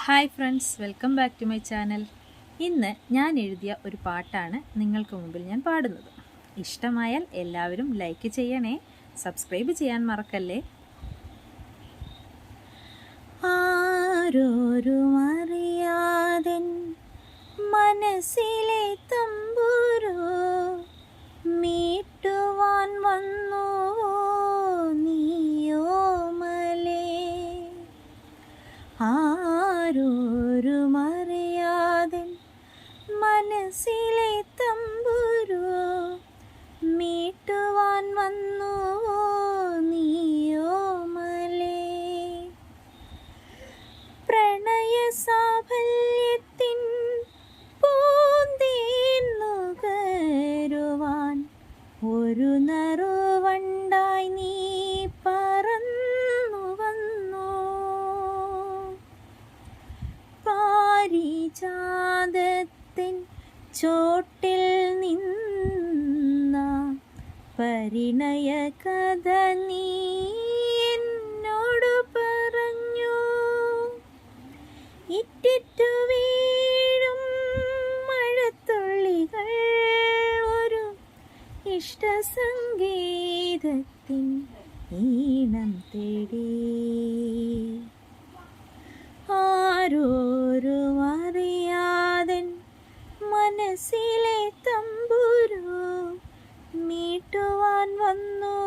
Hi friends, welcome back to my channel. ഇന്ന് ഞാൻ എഴുതിയ ഒരു പാട്ടാണ് നിങ്ങൾക്ക് മുമ്പിൽ ഞാൻ പാടുന്നത്. ഇഷ്ടമായാൽ എല്ലാവരും ലൈക്ക് ചെയ്യണേ, സബ്സ്ക്രൈബ് ചെയ്യാൻ മറക്കല്ലേ. ആരോരും അറിയാതെ മനസ്സിലെ തമ്പുരു മീട്ടുവാൻ വന്നു നീയോമലേ. ആരോരും അറിയാതെ മനസ്സിലെ തമ്പുരു മീട്ടുവാൻ വന്നു നീയോമലേ. പ്രണയ സാഫല്യത്തിൻ പൂന്തേൻ നുകരുവാൻ ഒരു നറുവണ്ടായി നീ പറന്നു വന്നു. പാരിജാതത്തിൻ ചോട്ടിൽ നിന്ന പരിണയ കഥ നീ എന്നോട് പറഞ്ഞു. ഇറ്റിറ്റു വീഴും മഴത്തുള്ളികൾ ഒരു ഇഷ്ടസംഗീതത്തിൻ ഈണം തേടി. ആരോരും അറിയാതെ മനസ്സിലെ തമ്പുരു മീട്ടുവാൻ വന്നു